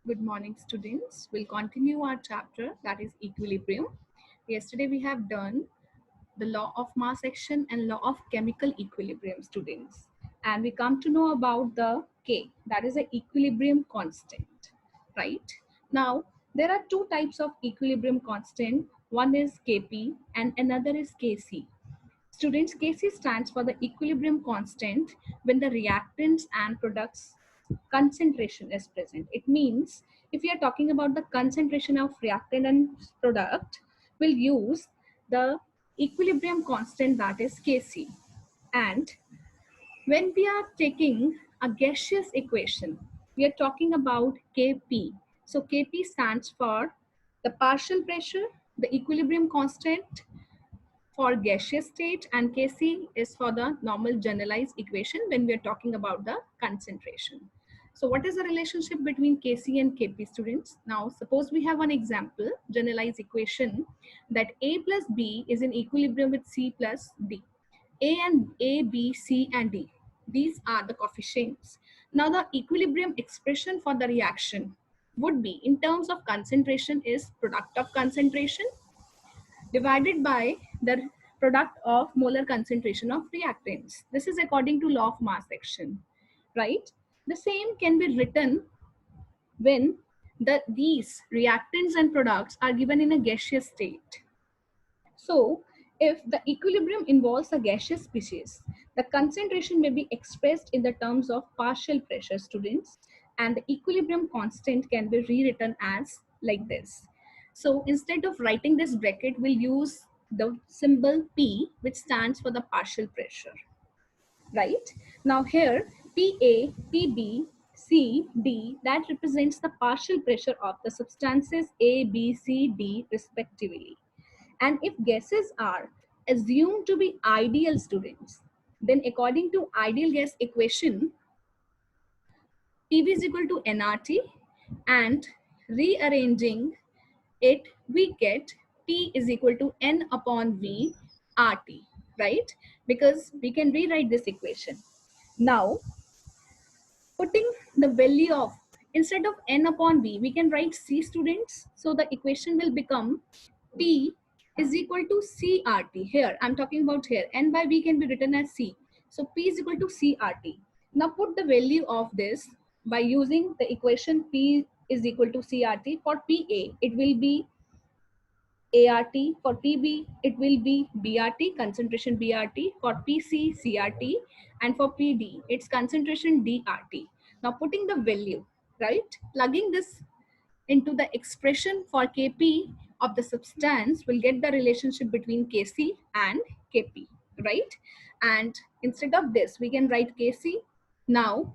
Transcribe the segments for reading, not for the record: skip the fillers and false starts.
Good morning, students. We'll continue our chapter that is equilibrium. Yesterday we have done the law of mass action and law of chemical equilibrium, students. And we come to know about the K, that is the equilibrium constant, right? Now, there are two types of equilibrium constant. One is Kp and another is Kc. Students, Kc stands for the equilibrium constant when the reactants and products concentration is present. It means if we are talking about the concentration of reactant and product, we'll use the equilibrium constant that is Kc. And when we are taking a gaseous equation, we are talking about Kp. So Kp stands for the partial pressure, the equilibrium constant for gaseous state, and Kc is for the normal generalized equation when we are talking about the concentration. So what is the relationship between Kc and Kp, students? Now suppose we have one example, generalized equation, that A plus B is in equilibrium with C plus D. A, B, C and D. These are the coefficients. Now the equilibrium expression for the reaction would be in terms of concentration is product of concentration divided by the product of molar concentration of reactants. This is according to law of mass action, right? The same can be written when these reactants and products are given in a gaseous state. So, if the equilibrium involves a gaseous species, the concentration may be expressed in the terms of partial pressure, students, and the equilibrium constant can be rewritten as like this. So, instead of writing this bracket, we'll use the symbol P, which stands for the partial pressure, right? Now here, Pa, Pb, C, D, that represents the partial pressure of the substances A, B, C, D respectively. And if gases are assumed to be ideal, students, then according to ideal gas equation, PV is equal to nRT, and rearranging it, we get T is equal to N upon V RT, right? Because we can rewrite this equation. Now, putting the value of, instead of N upon V, we can write C, students. So the equation will become P is equal to CRT. Here, I'm talking about here. N by V can be written as C. So P is equal to CRT. Now put the value of this by using the equation P is equal to CRT. For PA, it will be ART. For PB, it will be BRT, concentration BRT. For PC, CRT. And for PD, it's concentration DRT. Now putting the value, right? Plugging this into the expression for Kp of the substance, will get the relationship between Kc and Kp, right? And instead of this, we can write Kc. Now,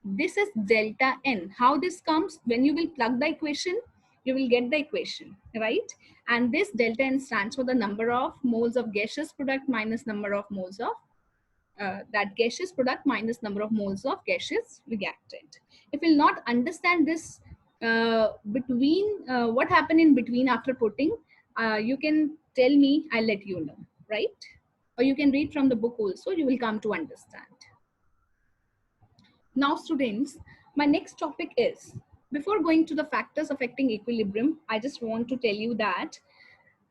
this is delta N. How this comes? When you will plug the equation, you will get the equation, right? And this delta N stands for the number of moles of gaseous product minus number of moles of that gaseous product minus number of moles of gaseous reactant. If you'll not understand this what happened in between after putting, you can tell me, I'll let you know, right? Or you can read from the book also, you will come to understand. Now students, my next topic is, before going to the factors affecting equilibrium, I just want to tell you that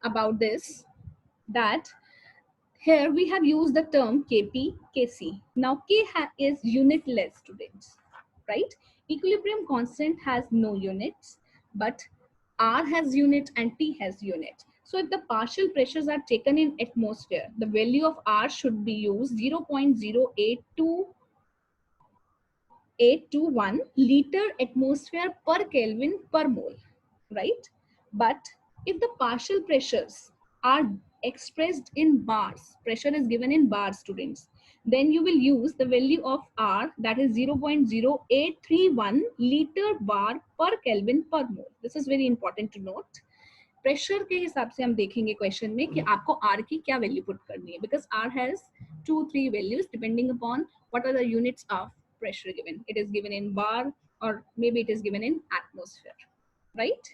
about this, that here we have used the term Kp, Kc. Now K is unitless, students, right? Equilibrium constant has no units, but R has unit and T has unit. So if the partial pressures are taken in atmosphere, the value of R should be used 0.0821 liter atmosphere per Kelvin per mole, right? But if the partial pressures are expressed in bars, pressure is given in bars, students, then you will use the value of R, that is 0.0831 liter bar per Kelvin per mole. This is very important to note. Pressure के हिसाब से हम देखेंगे question में कि आपको are की क्या वैल्यू पुट करनी है, because R has 2-3 values depending upon what are the units of pressure given. It is given in bar or maybe it is given in atmosphere, right?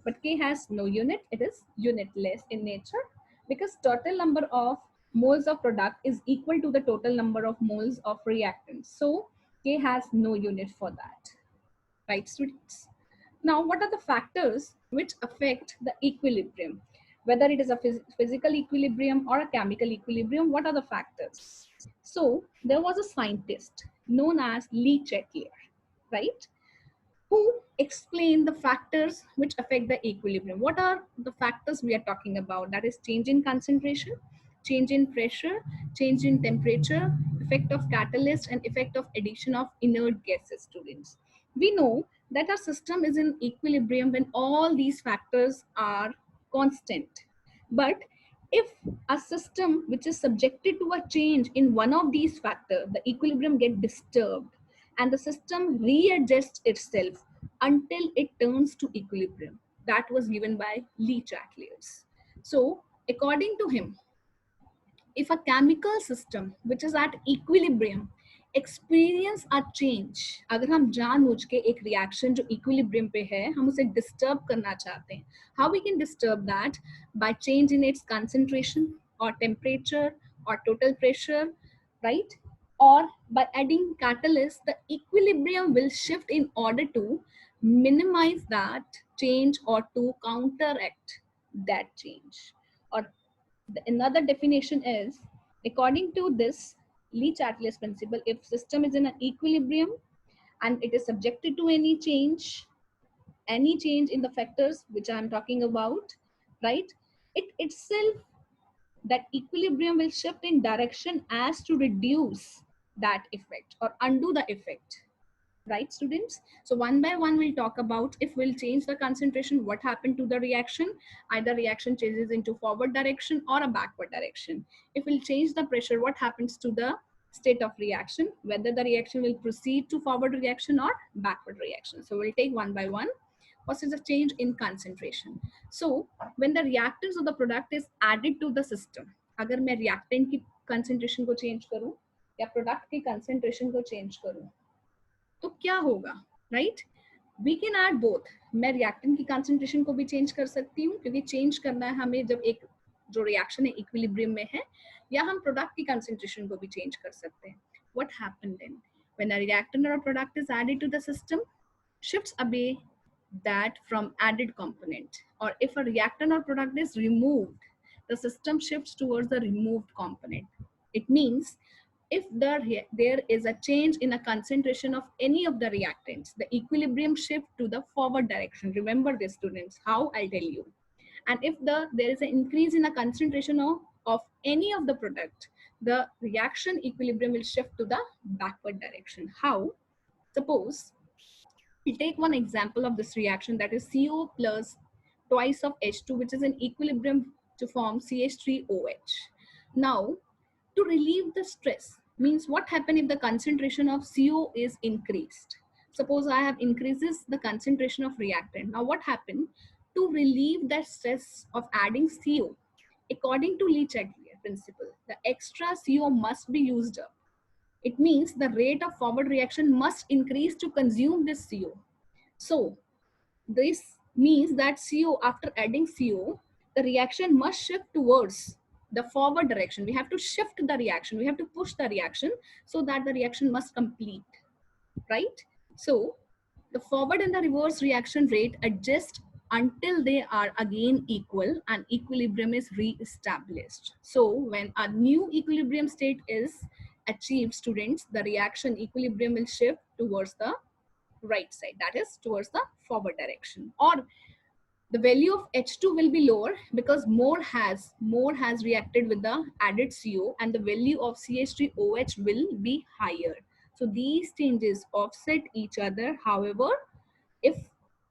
But K has no unit. It is unitless in nature because total number of moles of product is equal to the total number of moles of reactants. So K has no unit for that, right, students? Now, what are the factors which affect the equilibrium? Whether it is a physical equilibrium or a chemical equilibrium, what are the factors? So, there was a scientist known as Lee Chatelier, right? Who explain the factors which affect the equilibrium. What are the factors we are talking about? That is change in concentration, change in pressure, change in temperature, effect of catalyst, and effect of addition of inert gases, students. We know that our system is in equilibrium when all these factors are constant. But if a system which is subjected to a change in one of these factors, the equilibrium get disturbed and the system readjusts itself until it turns to equilibrium. That was given by Lee Chatelier. So, according to him, if a chemical system which is at equilibrium experience a change, अगर हम जानबूझ के एक reaction जो equilibrium पे है हम उसे disturb करना चाहते हैं, how we can disturb that? By change in its concentration or temperature or total pressure, right? Or by adding catalyst, the equilibrium will shift in order to minimize that change or to counteract that change. Or another definition is, according to this Lee Chatelier's principle, if system is in an equilibrium and it is subjected to any change in the factors which I am talking about, right? It itself, that equilibrium will shift in direction as to reduce that effect or undo the effect, right, students? So one by one we'll talk about, if we'll change the concentration, what happened to the reaction. Either reaction changes into forward direction or a backward direction. If we'll change the pressure, what happens to the state of reaction, whether the reaction will proceed to forward reaction or backward reaction. So we'll take one by one. First is a change in concentration. So when the reactants of the product is added to the system, अगर मैं reactant की concentration को change करूं या product की concentration को change करूं, तो क्या होगा, right? We can add both. मैं रिएक्टेंट की कंसंट्रेशन को भी चेंज कर सकती हूँ क्योंकि चेंज करना है हमें जब एक जो रिएक्शन है इक्विलिब्रियम में है, या हम प्रोडक्ट की कंसंट्रेशन को भी चेंज कर सकते हैं. What happen then when a reactant और a product is added to the system, shifts away that from added component, or if a reactant or product is removed, the system shifts towards the removed component. It means if there is a change in a concentration of any of the reactants, the equilibrium shift to the forward direction. Remember this, students, how I'll tell you. And if there is an increase in the concentration of any of the product, the reaction equilibrium will shift to the backward direction. How? Suppose we take one example of this reaction, that is CO plus twice of H2, which is in equilibrium to form CH3OH. Now, to relieve the stress, means what happen if the concentration of CO is increased. Suppose I have increases the concentration of reactant. Now what happened? To relieve the stress of adding CO, according to Lee Chatelier principle, the extra CO must be used up. It means the rate of forward reaction must increase to consume this CO. So this means that CO, after adding CO, the reaction must shift towards the forward direction. We have to shift the reaction. We have to push the reaction so that the reaction must complete, right? So the forward and the reverse reaction rate adjust until they are again equal and equilibrium is re-established. So when a new equilibrium state is achieved, students, the reaction equilibrium will shift towards the right side, that is towards the forward direction, or the value of H2 will be lower because more has reacted with the added CO, and the value of CH3OH will be higher. So these changes offset each other. However, if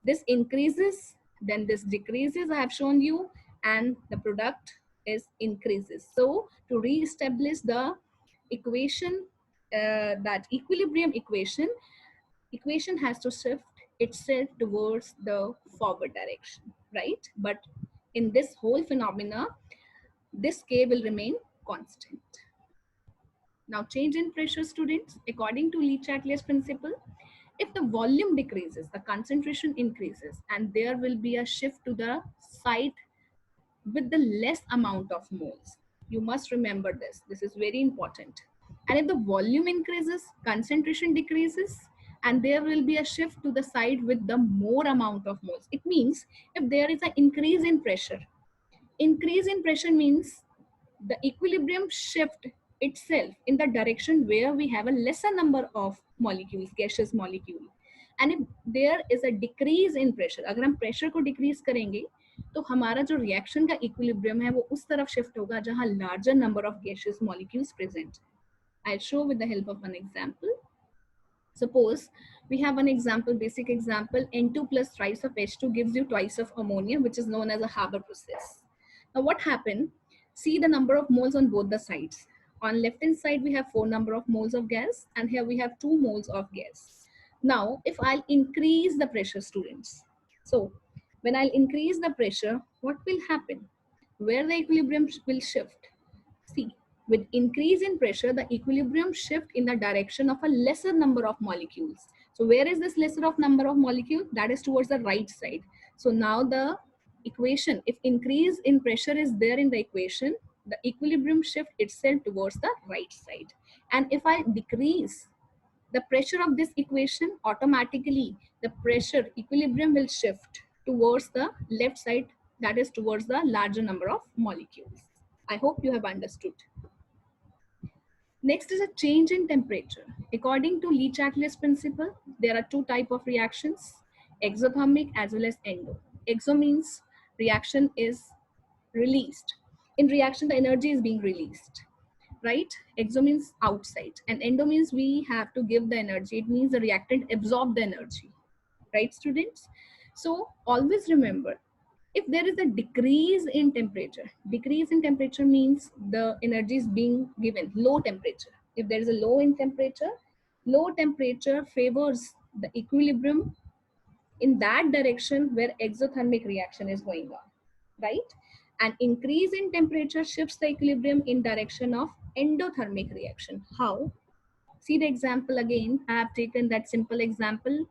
this increases, then this decreases, I have shown you, and the product is increases. So to re-establish the equation, that equilibrium equation has to shift itself towards the forward direction, right? But in this whole phenomena, this K will remain constant. Now, change in pressure, students, according to Lee Chatelier's principle, if the volume decreases, the concentration increases, and there will be a shift to the site with the less amount of moles. You must remember this. This is very important. And if the volume increases, concentration decreases, and there will be a shift to the side with the more amount of moles. It means if there is an increase in pressure means the equilibrium shift itself in the direction where we have a lesser number of molecules, gaseous molecule. And if there is a decrease in pressure, अगर हम pressure को decrease करेंगे तो हमारा जो reaction का equilibrium है वो उस तरफ shift होगा जहाँ larger number of gaseous molecules present. I'll show with the help of an example. Suppose we have an example, basic example, N2 plus thrice of H2 gives you twice of ammonia, which is known as a Haber process. Now what happened? See the number of moles on both the sides. On left hand side, we have 4 number of moles of gas, and here we have 2 moles of gas. Now, if I'll increase the pressure, students. So when I'll increase the pressure, what will happen? Where the equilibrium will shift? See, with increase in pressure, the equilibrium shift in the direction of a lesser number of molecules. So where is this lesser of number of molecules? That is towards the right side. So now the equation, if increase in pressure is there in the equation, the equilibrium shift itself towards the right side. And if I decrease the pressure of this equation, automatically the pressure equilibrium will shift towards the left side, that is towards the larger number of molecules. I hope you have understood. Next is a change in temperature. According to Le Chatelier's principle, there are 2 types of reactions, exothermic as well as endo. Exo means reaction is released. In reaction, the energy is being released, right? Exo means outside, and endo means we have to give the energy. It means the reactant absorb the energy, right, students? So always remember, if there is a decrease in temperature means the energy is being given low temperature. If there is a low temperature favors the equilibrium in that direction where exothermic reaction is going on, right? And increase in temperature shifts the equilibrium in direction of endothermic reaction. How? See the example again. I have taken that simple example.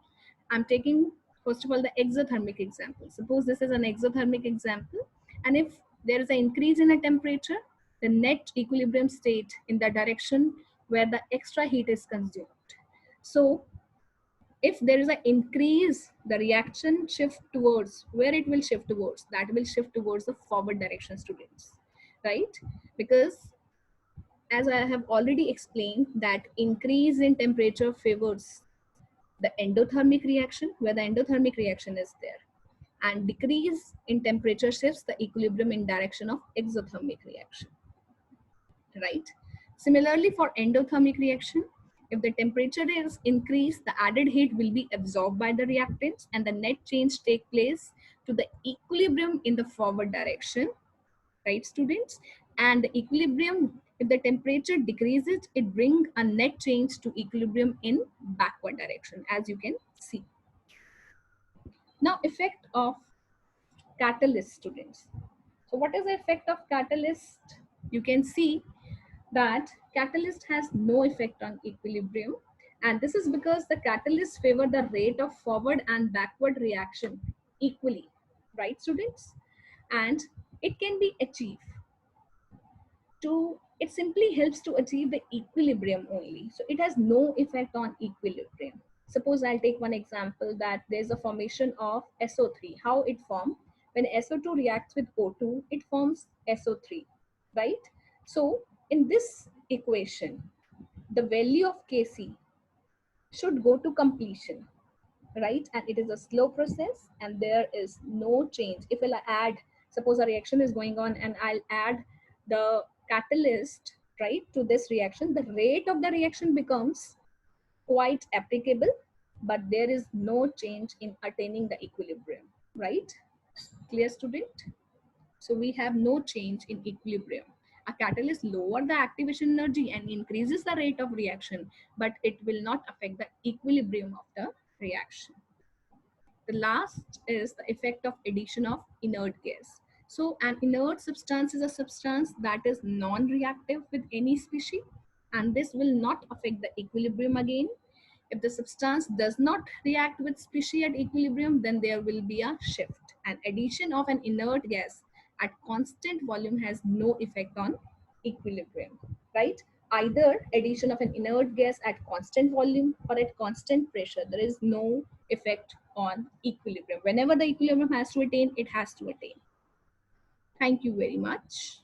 I'm taking, first of all, the exothermic example. Suppose this is an exothermic example. And if there is an increase in a temperature, the net equilibrium state in the direction where the extra heat is consumed. So if there is an increase, the reaction shift towards, where it will shift towards, that will shift towards the forward direction, students, right? Because as I have already explained, that increase in temperature favors the endothermic reaction where the endothermic reaction is there, and decrease in temperature shifts the equilibrium in direction of exothermic reaction, right? Similarly, for endothermic reaction, if the temperature is increased, the added heat will be absorbed by the reactants and the net change take place to the equilibrium in the forward direction, right, students? And the equilibrium, if the temperature decreases, it brings a net change to equilibrium in backward direction, as you can see. Now, effect of catalyst, students. So what is the effect of catalyst? You can see that catalyst has no effect on equilibrium, and this is because the catalyst favor the rate of forward and backward reaction equally, right, students? And it can be achieved to, it simply helps to achieve the equilibrium only. So it has no effect on equilibrium. Suppose I'll take one example, that there's a formation of SO3. How it forms? When SO2 reacts with O2, it forms SO3, right? So in this equation, the value of Kc should go to completion, right? And it is a slow process and there is no change. If I'll add, suppose a reaction is going on and I'll add the catalyst, right, to this reaction, the rate of the reaction becomes quite applicable, but there is no change in attaining the equilibrium, right? Clear, student? So we have no change in equilibrium. A catalyst lowers the activation energy and increases the rate of reaction, but it will not affect the equilibrium of the reaction. The last is the effect of addition of inert gas. So an inert substance is a substance that is non-reactive with any species, and this will not affect the equilibrium again. If the substance does not react with species at equilibrium, then there will be a shift. An addition of an inert gas at constant volume has no effect on equilibrium, right? either addition of an inert gas at constant volume or at constant pressure, there is no effect on equilibrium. Whenever the equilibrium has to attain, it has to attain. Thank you very much.